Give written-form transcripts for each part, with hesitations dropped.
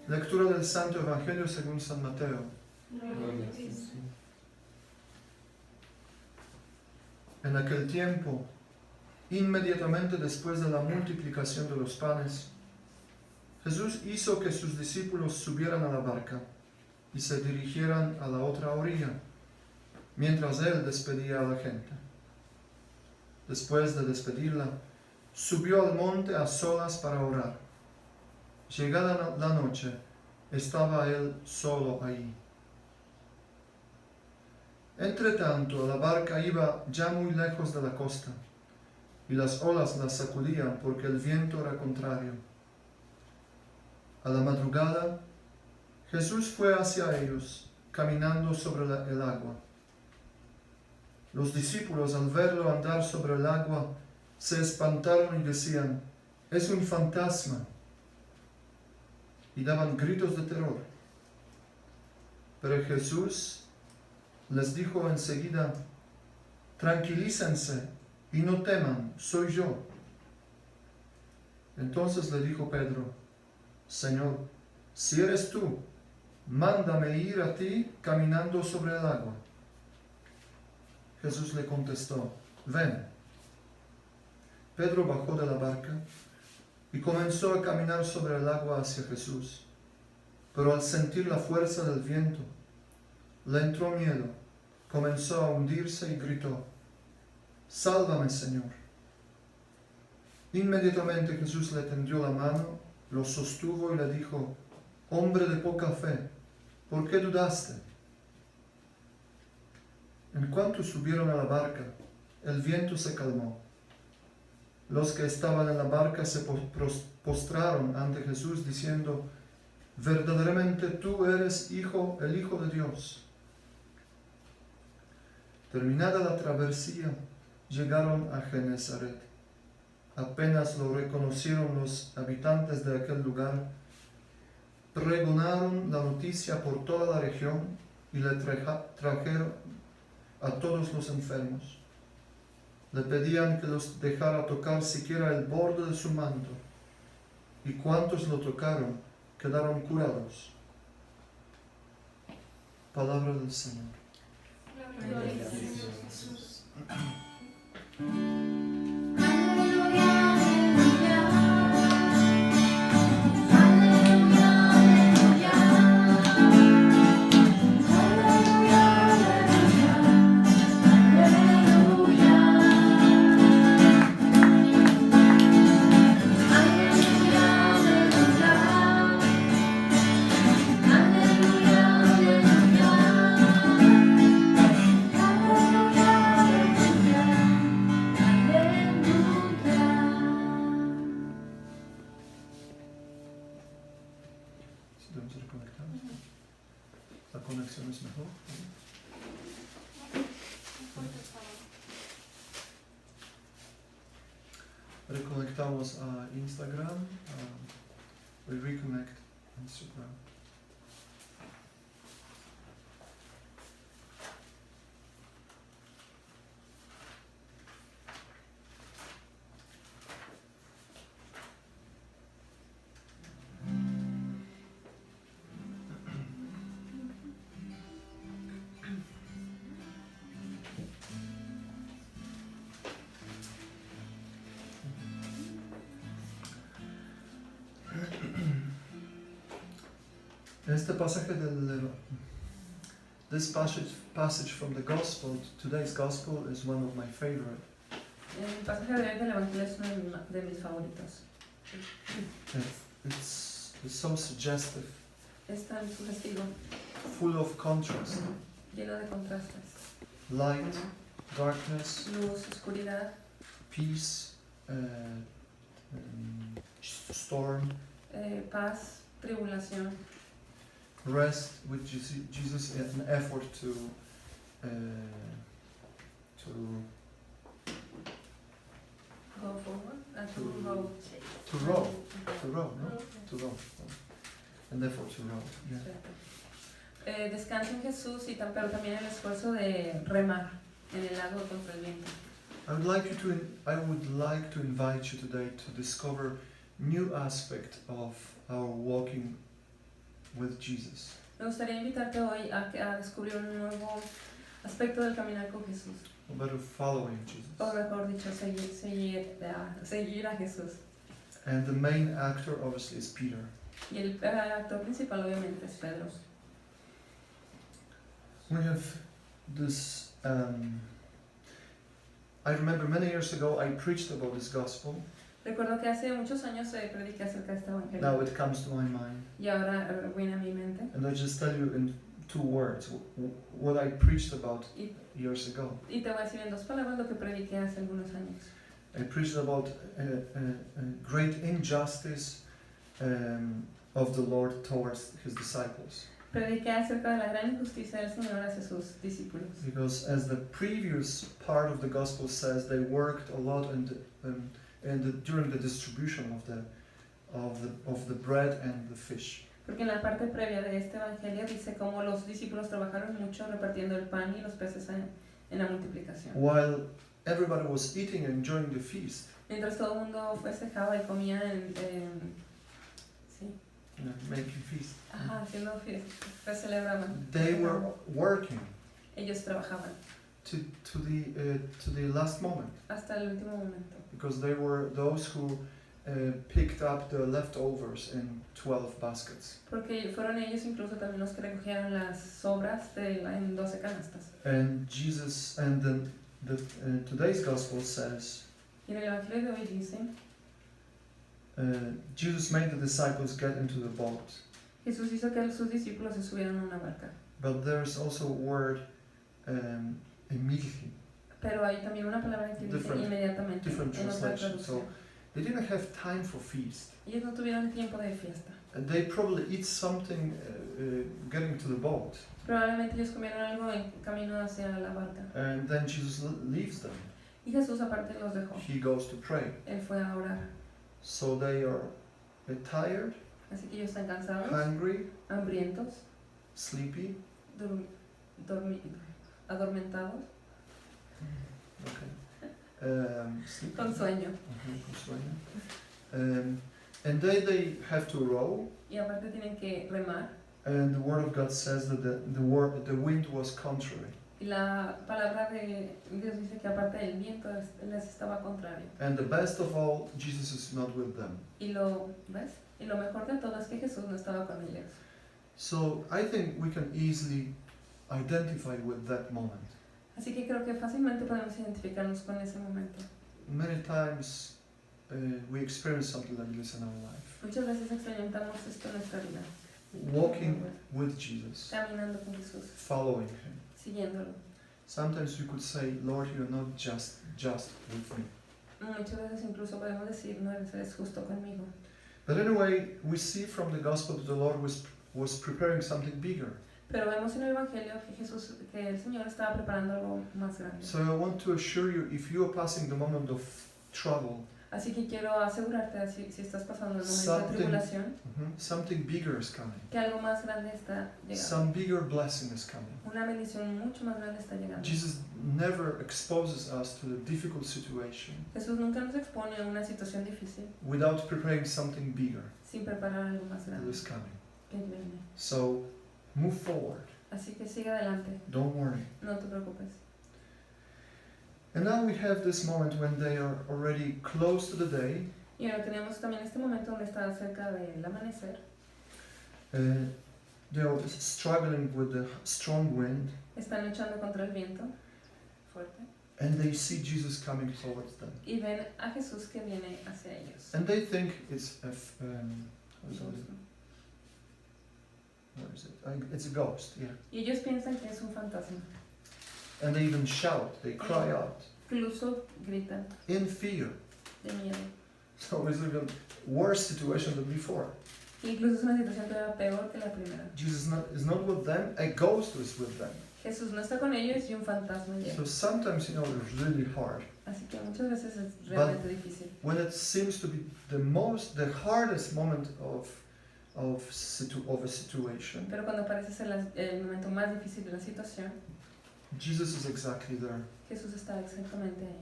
Lectura del Santo Evangelio según San Mateo. En aquel tiempo, inmediatamente después de la multiplicación de los panes, Jesús hizo que sus discípulos subieran a la barca y se dirigieran a la otra orilla, mientras él despedía a la gente. Después de despedirla, subió al monte a solas para orar. Llegada la noche, estaba él solo allí. Entretanto, la barca iba ya muy lejos de la costa, y las olas la sacudían porque el viento era contrario. A la madrugada, Jesús fue hacia ellos, caminando sobre el agua. Los discípulos, al verlo andar sobre el agua, se espantaron y decían: «Es un fantasma», y daban gritos de terror. Pero Jesús les dijo enseguida: «Tranquilícense y no teman, soy yo». Entonces le dijo Pedro: «Señor, si eres tú, mándame ir a ti caminando sobre el agua». Jesús le contestó: «Ven». Pedro bajó de la barca y comenzó a caminar sobre el agua hacia Jesús. Pero al sentir la fuerza del viento, le entró miedo, comenzó a hundirse y gritó: «Sálvame, Señor». Inmediatamente Jesús le tendió la mano, lo sostuvo y le dijo: «Hombre de poca fe, ¿por qué dudaste?». En cuanto subieron a la barca, el viento se calmó. Los que estaban en la barca se postraron ante Jesús diciendo: «Verdaderamente tú eres el Hijo de Dios». Terminada la travesía, llegaron a Genesaret. Apenas lo reconocieron los habitantes de aquel lugar, pregonaron la noticia por toda la región y le trajeron a todos los enfermos. Le pedían que los dejara tocar siquiera el borde de su manto, y cuantos lo tocaron quedaron curados. Palabra del Señor. Gloria a Jesús. Debemos reconectar. La conexión es mejor. Reconectamos a Instagram. We reconnect Instagram. Este pasaje this passage from the Gospel, today's Gospel, is one of my favorite. El pasaje de hoy del Evangelio es uno de mis favoritos. It's so suggestive, Es tan sugestivo, full of contrast, lleno de contrastes. light, darkness, Luz, oscuridad, peace, storm, paz, tribulación, rest with Jesus, an effort to go forward, and to To row, an effort to row. Yeah. Descansa en Jesús, pero también el esfuerzo de remar en el lago contra el viento. I would like to invite you today to discover new aspect of our walking with Jesus. Me gustaría invitarte hoy a descubrir un nuevo aspecto del caminar con Jesús. Or better, following Jesus. O mejor dicho, seguir a Jesús. And the main actor obviously is Peter. Y el actor principal obviamente es Pedro. We have this, I remember many years ago I preached about this gospel. Recuerdo que hace muchos años prediqué acerca de este evangelio. Now it comes to my mind. Y ahora viene a mi mente. And I just tell you in 2 words what I preached about years ago. Y te voy a decir en 2 palabras lo que prediqué hace algunos años. I preached about great injustice of the Lord towards his disciples. Prediqué acerca de la gran injusticia del Señor hacia sus discípulos. Because as the previous part of the gospel says, they worked a lot during the distribution of the bread and the fish. Porque en la parte previa de este evangelio dice cómo los discípulos trabajaron mucho repartiendo el pan y los peces en la multiplicación. While everybody was eating and enjoying the feast, Mientras todo el mundo festejaba y comía making feast, haciendo fiesta, celebraban. they were working Ellos trabajaban to the last moment, hasta el último momento. because they were those who picked up the leftovers in 12 baskets. Porque fueron ellos incluso también los que recogieron las sobras en 12 canastas. And Jesus, and today's gospel says, Y en el evangelio de hoy dice, Jesus made the disciples get into the boat. Jesús hizo que sus discípulos se subieran a una barca. But there's also a word, immediately. Pero hay también una palabra que dice inmediatamente Different en otra translation. traducción. So they didn't have time for feast. Ellos no tuvieron tiempo de fiesta. And they probably eat something getting to the boat. Probablemente ellos comieron algo en camino hacia la barca. And then Jesus leaves them. Y Jesús aparte los dejó. He goes to pray. Él fue a orar. So they are tired, Así que ellos están cansados, hungry, hambrientos, sleepy. adormentados, Okay. Sleepy. con sueño. Con sueño. And they have to row. Y aparte tienen que remar. And the word of God says that the wind was contrary. Y la palabra de Dios dice que aparte del viento les estaba contrario. And the best of all, Jesus is not with them. Y lo mejor de todo es que Jesús no estaba con ellos. So I think we can easily identify with that moment. Así que creo que fácilmente podemos identificarnos con ese momento. Many times we experience something like this in our life. Muchas veces experimentamos esto en nuestra vida. Walking with Jesus, Caminando con Jesús, following Him. siguiéndolo. Sometimes we could say, Lord, you're not just with me. Muchas veces incluso podemos decir, no eres justo conmigo. But anyway, we see from the gospel that the Lord was preparing something bigger. Pero vemos en el Evangelio que el Señor estaba preparando algo más grande. So I want to assure you, if you are passing the moment of trouble, Así que quiero asegurarte, si estás pasando el momento de tribulación, something bigger is coming. que algo más grande está llegando. Some bigger blessing is coming. Una bendición mucho más grande está llegando. Jesus never exposes us to the difficult situation Jesús nunca nos expone a una situación difícil without preparing something bigger sin preparar algo más that grande is coming. que viene. So move forward. Así que sigue adelante, Don't worry. no te preocupes. And now we have this moment when they are already close to the day. Y ahora tenemos también este momento donde está cerca del amanecer. They are struggling with the strong wind, Están luchando contra el viento fuerte and they see Jesus coming towards them. y ven a Jesús que viene hacia ellos. And they think it's it's a ghost, yeah. Y ellos piensan que es un fantasma. And they even shout, they cry out Incluso gritan in fear. de miedo. So it's even worse situation than before. Incluso es una situación todavía peor que la primera. Jesus is not with them, a ghost is with them. Jesús no está con ellos y un fantasma llega. So sometimes, it's really hard. Así que muchas veces es realmente difícil. When it seems to be the hardest moment of a situation, Pero cuando parece ser el momento más difícil de la situación, Jesus is exactly there. Jesús está exactamente ahí.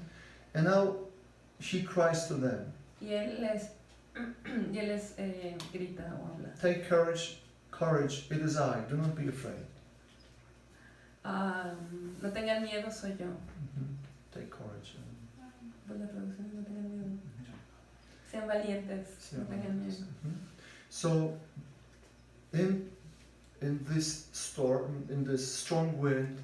And now he cries to them, Y él les grita o habla. take courage, Courage, it is I, do not be afraid. No tengan miedo, soy yo. Take courage. Pues la traducción es no tengan miedo. Sean valientes, no tengan miedo. So, in this storm, in this strong wind,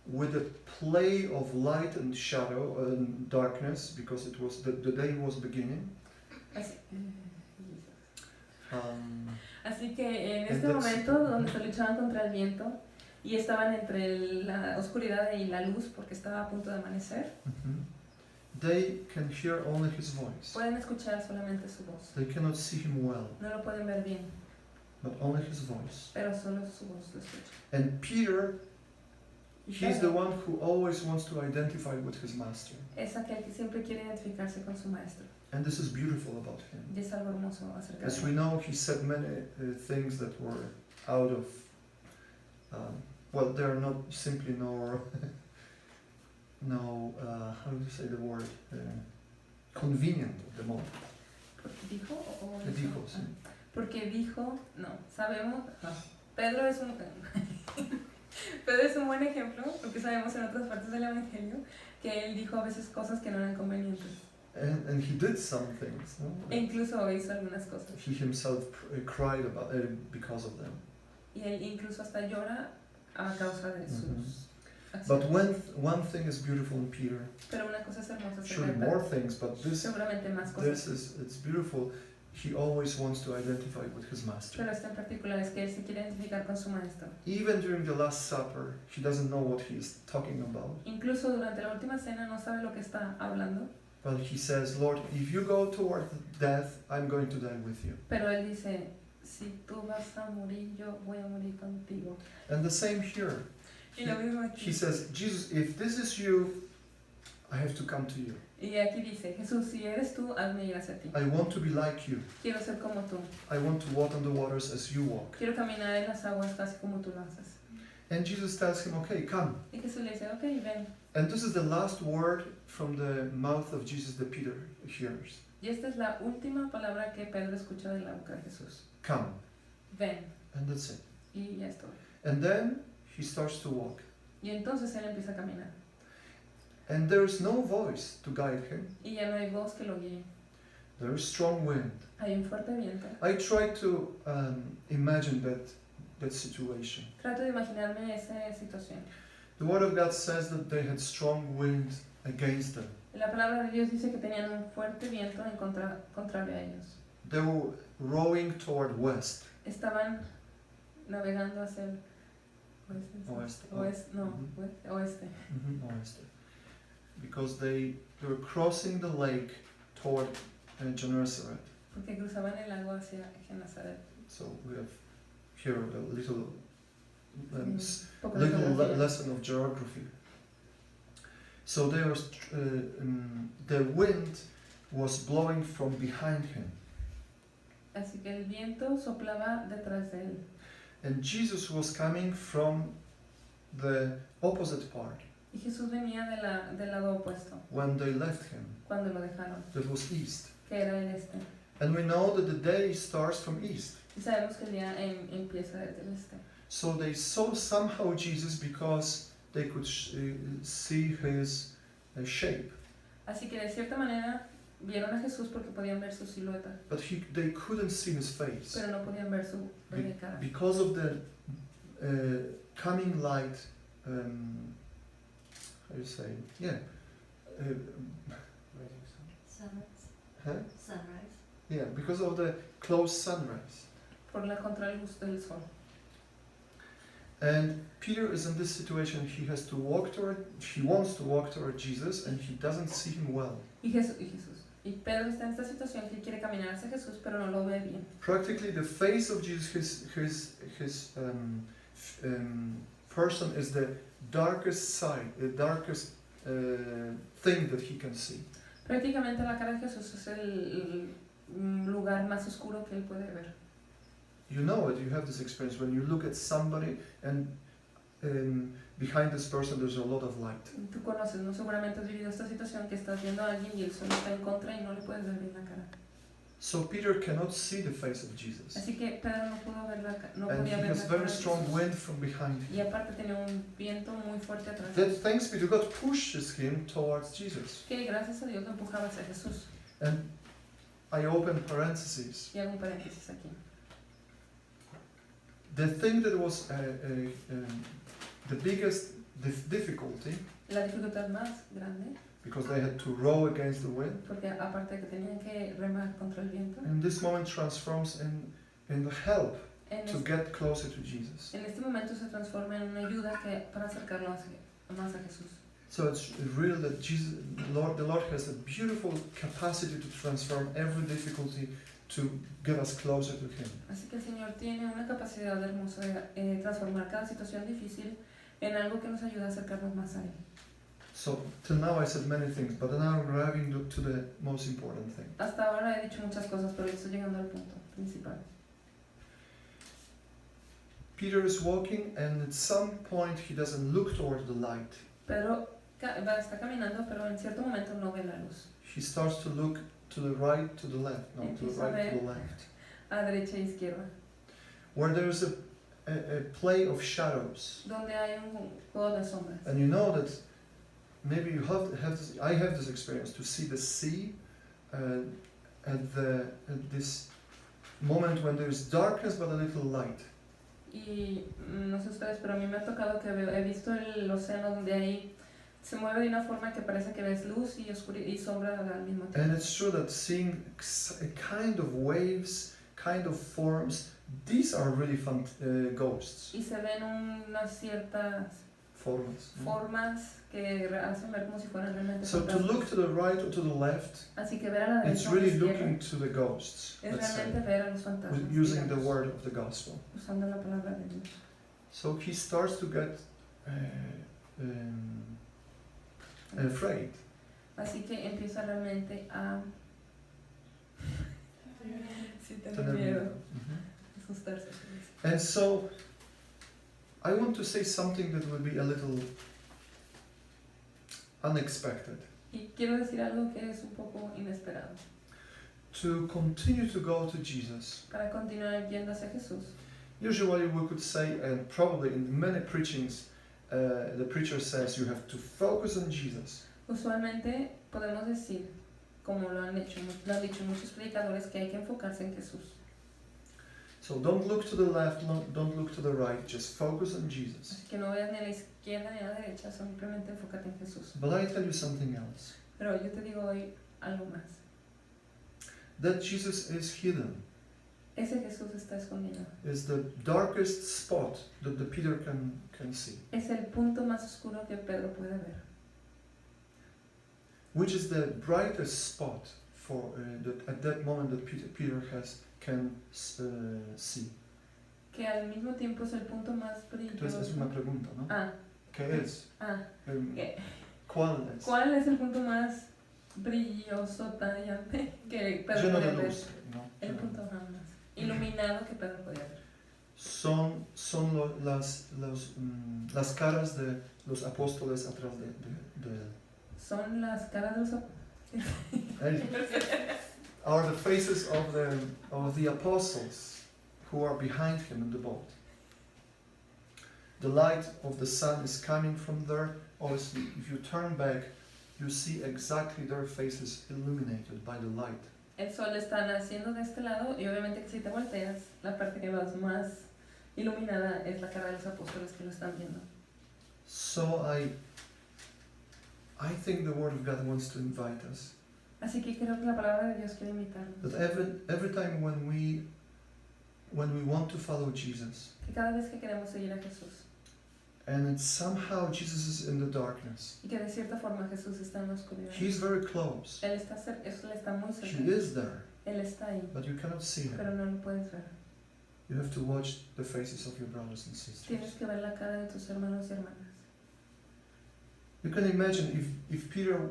with a play of light and shadow and darkness, because it was the day was beginning. Así que en este momento donde se luchaban contra el viento y estaban entre la oscuridad y la luz porque estaba a punto de amanecer, they can hear only his voice. pueden escuchar solamente su voz. They cannot see him well, No lo pueden ver bien, but only his voice. pero solo su voz lo escuchan. And Peter, Y he's the Pedro one who always wants to identify with his master. es aquel que siempre quiere identificarse con su maestro. And this is beautiful about him. Y es algo hermoso acerca As de we él. know, he said many things that were out of, well, they are not simply how do you say the word? Convenient at the moment. ¿Porque dijo o Dijo, sí. Porque dijo, no, sabemos, Pedro es un Pedro es un buen ejemplo, porque sabemos en otras partes del Evangelio que él dijo a veces cosas que no eran convenientes. And he did some things. No? E incluso hizo algunas cosas. He himself cried about because of them. Y él incluso hasta llora a causa de sus But acciones. one thing is beautiful in Peter. Pero una cosa es hermosa acerca Surely de more Pedro. things, but this Seguramente más cosas. it's beautiful. He always wants to identify with his master. Pero esta en particular es que él se quiere identificar con su maestro. Even during the Last Supper, he doesn't know what he's talking about. Incluso durante la última cena no sabe lo que está hablando. But he says, Lord, if you go toward death, I'm going to die with you. Pero él dice, si tú vas a morir, yo voy a morir contigo. And the same here. Y lo mismo aquí. He says, Jesus, if this is you, I have to come to you. Y aquí dice, Jesús, si eres tú, hazme ir hacia ti. I want to be like you. Quiero ser como tú. I want to walk on the waters as you walk. Quiero caminar en las aguas casi como tú lo haces. And Jesus tells him, okay, come. Y Jesús le dice, ok, ven. And this is the last word from the mouth of Jesus that Peter hears. Y esta es la última palabra que Pedro escucha de la boca de Jesús. Come. Ven. And that's it. Y ya estoy. And then he starts to walk. Y entonces él empieza a caminar. And there is no voice to guide him. Y ya no hay voz que lo guíe. There is strong wind. Hay un fuerte viento. I try to imagine that situation. Trato de imaginarme esa situación. The Word of God says that they had strong wind against them. La palabra de Dios dice que tenían un fuerte viento en contrario a ellos. They were rowing toward west. Estaban navegando hacia el Oeste. oeste. Oeste. Because they were crossing the lake toward Gennesaret. Porque cruzaban el lago hacia Genazaret. So we have here a little Poco de geografía. lesson of geography. So they were, the wind was blowing from behind him. Así que el viento soplaba detrás de él. And Jesus was coming from the opposite part Y Jesús venía del lado opuesto, when they left him. cuando lo dejaron, That was east. que era el este. And we know that the day starts from east. Y sabemos que el día empieza desde el este. So they saw somehow Jesus because they could see his shape. Así que de cierta manera vieron a Jesús porque podían ver su silueta, But they couldn't see his face. pero no podían ver su cara. Because of the coming light, how do you say? Yeah. Sunrise. Huh? Sunrise. Yeah, because of the close sunrise. Por la contraluz del sol. And Peter is in this situation. He wants to walk toward Jesus, and he doesn't see him well. Y Pedro está en esta situación que él quiere caminar hacia Jesús, pero no lo ve bien. Practically, the face of Jesus, his person is the darkest side, the darkest thing that he can see. Prácticamente la cara de Jesús es el lugar más oscuro que él puede ver. You know it. You have this experience when you look at somebody, and behind this person there's a lot of light. Tú conoces, ¿no? Seguramente has vivido esta situación que estás viendo a alguien y el sol está en contra y no le puedes ver bien la cara. So Peter cannot see the face of Jesus. Así que Pedro no pudo ver no And he podía ver has la cara very de strong Jesús. wind from behind him. Y aparte tenía un viento muy fuerte atrás. That, thanks be to God, pushes him towards Jesus. Que gracias a Dios lo empujaba hacia Jesús. And I open parentheses. Y hago un paréntesis aquí. The thing that was the biggest difficulty, La dificultad más grande, because they had to row against the wind, porque aparte de que tenían que remar contra el viento, in this moment transforms in the help en to get closer to Jesus. este momento se transforma en una ayuda para acercarlo más a Jesús. So it's real that the Lord has a beautiful capacity to transform every difficulty to get us closer to Him. Así que el Señor tiene una capacidad hermosa de transformar cada situación difícil en algo que nos ayuda a acercarnos más a Él. So till now I said many things, but now we're arriving to the most important thing. Hasta ahora he dicho muchas cosas, pero estoy llegando al punto principal. Peter is walking, and at some point he doesn't look toward the light. Pedro está caminando, pero en cierto momento no ve la luz. He starts to look to the right, to the left, no, to the right, to the left, A derecha e izquierda, where there is a play of shadows. donde hay un juego de sombras. And you know that maybe you have this, I have this experience to see the sea at this moment when there is darkness but a little light. Y no sé ustedes, pero a mí me ha tocado que he visto el océano donde ahí se mueve de una forma que parece que ves luz y sombra al mismo tiempo. And it's true that seeing a kind of waves, kind of forms, these are really fun ghosts. Y se ven unas ciertas Forms. formas que hacen ver como si fueran realmente So to fantasmas. look to the right or to the left, Así que ver a la it's derecha o a la really izquierda looking to the ghosts, es let's say, realmente ver a los fantasmas, using the digamos, word of the gospel. usando la palabra de Dios. So he starts to get afraid. Así que empieza realmente a sí, tener Tener miedo, miedo. Mhm. asustarse. And so I want to say something that will be a little unexpected. Y quiero decir algo que es un poco inesperado. To continue to go to Jesus, Para continuar yendo hacia Jesús. usually we could say, and probably in many preachings, the preacher says you have to focus on Jesus. Usualmente podemos decir, como lo han dicho muchos predicadores, que hay que enfocarse en Jesús. So don't look to the left, don't look to the right, just focus on Jesus. Así que no veas ni a la izquierda ni a la derecha, simplemente enfócate en Jesús. But I tell you something else, Pero yo te digo hoy algo más. that Jesus is hidden, Ese Jesús está escondido. is the darkest spot that the Peter can see. Es el punto más oscuro que Pedro puede ver. Which is the brightest spot for at that moment that Peter can see. Que al mismo tiempo es el punto más Entonces es brilloso. una pregunta, ¿no? ¿Qué es? ¿Qué? ¿Cuál es? ¿Cuál es el punto más brilloso, tallante que Pedro Lleno podía de ver? luz, ¿no? El punto más iluminado que Pedro podía ver. Son las caras de los apóstoles atrás de él. Son las caras de los Are the faces of the apostles who are behind him in the boat. The light of the sun is coming from there. Obviously, if you turn back, you see exactly their faces illuminated by the light. El sol está naciendo de este lado y obviamente que si te volteas, la parte que vas más iluminada es la cara de los apóstoles que lo están viendo. So I think the Word of God wants to invite us. Así que creo que la palabra de Dios quiere invitarnos. That every time when we want to follow Jesus, Que cada vez que queremos seguir a Jesús and somehow Jesus is in the darkness, y que de cierta forma Jesús está en la oscuridad. He's very close. Él está muy cerca. He is there, Él está ahí, but you cannot see pero Him. no lo puedes ver. You have to watch the faces of your brothers and sisters. Tienes que ver la cara de tus hermanos y hermanas. You can imagine if Peter,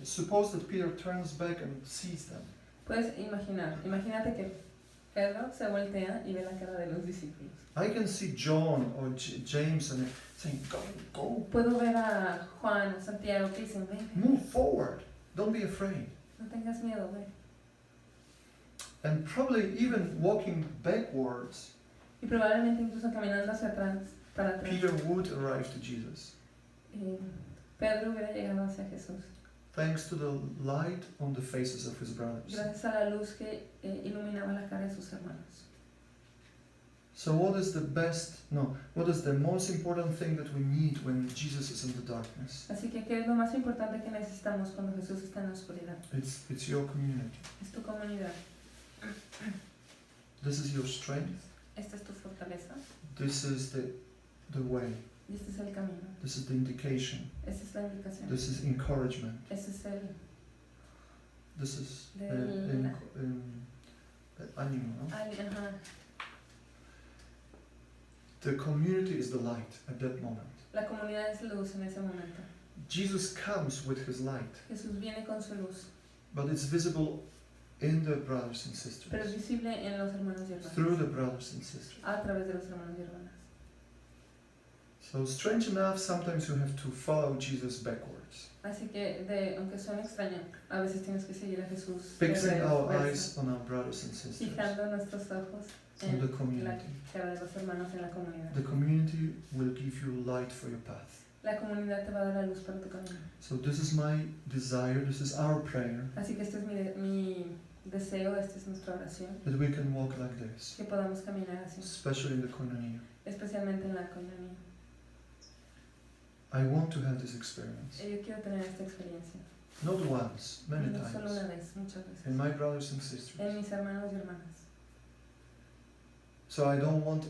suppose that Peter turns back and sees them. Puedes imagínate que Pedro se voltea y ve la cara de los discípulos. I can see John or James and saying, go, Puedo ver a Juan o Santiago que dicen, ven, move forward, don't be afraid. no tengas miedo, ve. And probably even walking backwards, Y probablemente incluso caminando hacia atrás, para atrás, Peter would arrive to Jesus, Pedro hubiera llegado hacia Jesús. thanks to the light on the faces of his brothers. Gracias a la luz que iluminaba la cara de sus hermanos. So what is the most important thing that we need when Jesus is in the darkness? Así que, ¿qué es lo más importante que necesitamos cuando Jesús está en la oscuridad? It's your community. Es tu comunidad. This is your strength. Esta es tu fortaleza. This is the way. Y este es el camino. This is the indication. Esta es la indicación. This is encouragement. Este es el This is Del- ánimo, no? ajá. The community is the light at that moment. La comunidad es luz en ese momento. Jesus comes with his light, Jesús viene con su luz, but it's visible in the brothers and pero es sisters, visible en los hermanos y through hermanas, the brothers and sisters. a través de los hermanos y hermanas. So strange enough, sometimes you have to follow Jesus backwards, Así que, aunque suene extraño, a veces tienes que seguir a Jesús fixing de our reversa, eyes on our brothers and sisters, fijando nuestros ojos on en the la community. cara de los hermanos en la comunidad. The community will give you light for your path. La comunidad te va a dar la luz para tu camino. So this is my desire, this is our prayer, Así que este es mi deseo, esta es nuestra oración, that we can walk like this, que podamos caminar así, especially in the koinonia. especialmente en la comunidad. I want to have this experience. Yo quiero tener esta experiencia, Not once, many no solo una times. vez, muchas veces, In my brothers and en sisters. mis hermanos y hermanas. So I don't want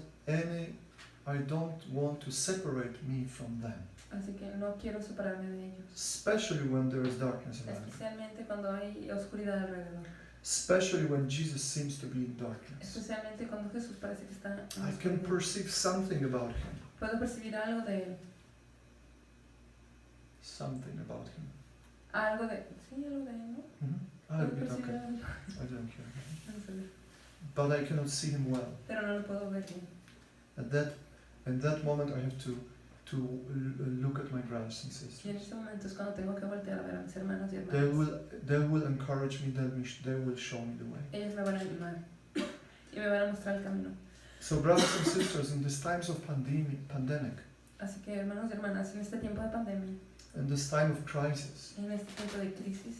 to separate me from them. Así que no quiero separarme de ellos, Especially when there is darkness around me. especialmente cuando hay oscuridad alrededor, Especially when Jesus seems to be in darkness. especialmente cuando Jesús parece que está en I can oscuridad. perceive something about him. Puedo percibir algo de él, Something about him. algo de él, ¿no? A Puedo little bit, percibir okay. algo, I don't care. no sé, But I cannot see him well. pero no lo puedo ver bien. At that moment I have to look at my brothers and Y en sisters. este momento es cuando tengo que voltear a ver a mis hermanos y hermanas. They will encourage me, they will show me the way. Ellos me van a animar y me van a mostrar el camino. So brothers and sisters, in these times of pandemic, Así que hermanos y hermanas, en este tiempo de pandemia, in this time of crisis, en este tiempo de crisis,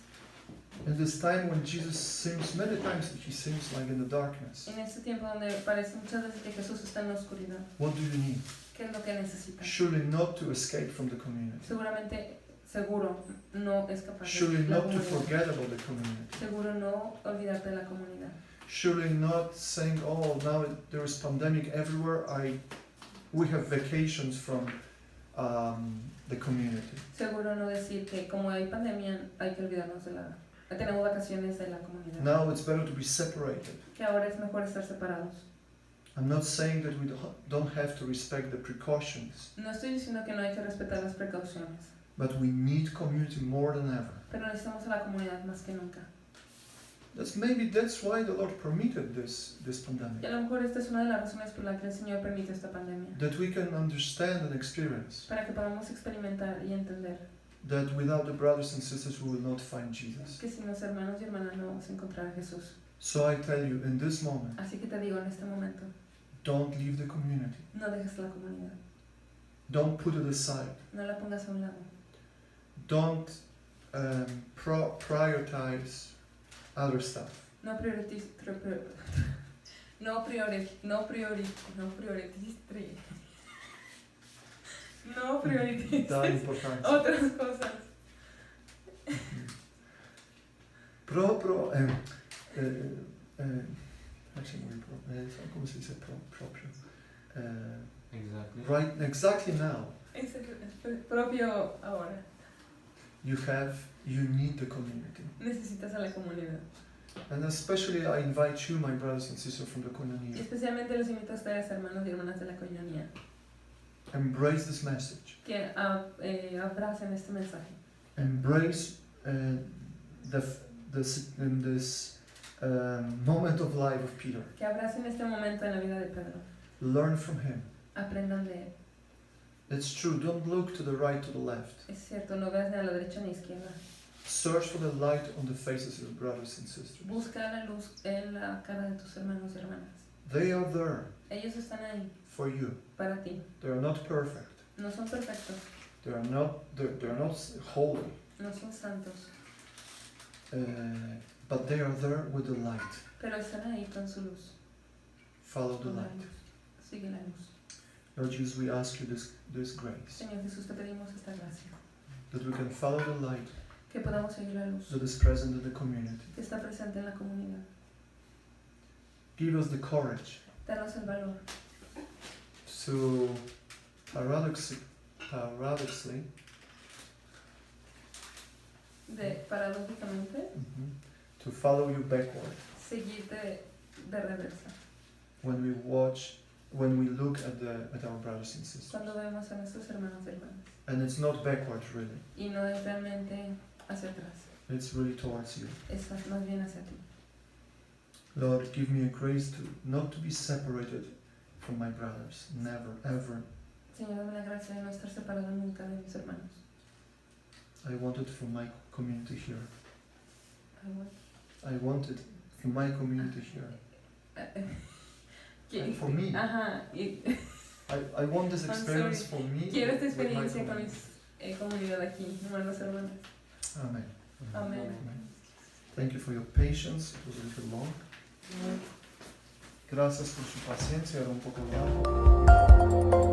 in this time when Jesus seems, many times he seems like in the darkness, en este tiempo donde parece muchas veces que Jesús está en la oscuridad, what do you need? ¿qué es lo que necesita? Surely not to escape from the community. Seguramente, seguro, no es capaz Surely de la not to comunidad. forget about the community. Seguro no olvidarte de la comunidad. Surely not saying, oh, now there is pandemic everywhere, we have vacations from the community. Seguro no decir que como hay pandemia hay que olvidarnos de la... Tenemos vacaciones de la comunidad. Now it's better to be separated. Que ahora es mejor estar separados. I'm not saying that we don't have to respect the precautions, No estoy diciendo que no hay que respetar las precauciones, but we need community more than ever. pero necesitamos a la comunidad más que nunca. That's why the Lord permitted this Y pandemic. a lo mejor esta es una de las razones por las que el Señor permite esta pandemia. That we can understand and experience Para que podamos experimentar y entender that without the brothers and sisters we will not find Jesus. que sin los hermanos y hermanas no vamos a encontrar a Jesús. So I tell you, in this moment, Así que te digo en este momento, don't leave the community. no dejes la comunidad, Don't put it aside. no la pongas a un lado, Don't prioritize other stuff. no priorites, no priorites, no priorites Da importancia. otras cosas. ¿Cómo se dice propio? Exactly. Right, exactly now, Es el propio ahora. you need the community. Necesitas a la comunidad. And especially I invite you, my brothers and sisters from the Y koinonia, especialmente los invito a ustedes, hermanos y hermanas de la comunidad, embrace this message. que abracen este mensaje. Embrace this moment of life of Peter. Que abracen este momento en la vida de Pedro. Learn from him. Aprendan de él. It's true, don't look to the right, to the left. Es cierto, no veas ni a la derecha ni a la izquierda. Search for the light on the faces of your brothers and sisters. Busca la luz en la cara de tus hermanos y hermanas. They are there Ellos están ahí for you. para ti. They are not perfect. No son perfectos, They are not holy. no son santos, But they are there with the light. pero están ahí con su luz. Follow the Con la light. luz. Sigue la luz. Lord Jesus, we ask you this grace, Señor Jesús, te pedimos esta gracia. that we can follow the light Que podamos seguir la luz that is present in the community. que está presente en la comunidad. Give us the courage Danos el valor to paradoxically de, paradójicamente, to follow you backward seguirte de reversa. when we look at our brothers and sisters. Cuando vemos a nuestros hermanos y hermanas. And it's not backward really, Y no es realmente hacia atrás, it's really towards you. es más bien hacia ti. Lord, give me a grace not to be separated from my brothers, never, ever. Señor, dame la gracia de no estar separado nunca de mis hermanos. I want it for my community here. I I want it for my community here. And for me. Ajá. Y I want this I'm experience for me. quiero esta with my experiencia con community. mi comunidad aquí, hermanos y hermanas. Amen. Amén. Amen. Thank you for your patience. It was a little long. Gracias por su paciencia, era un poco largo.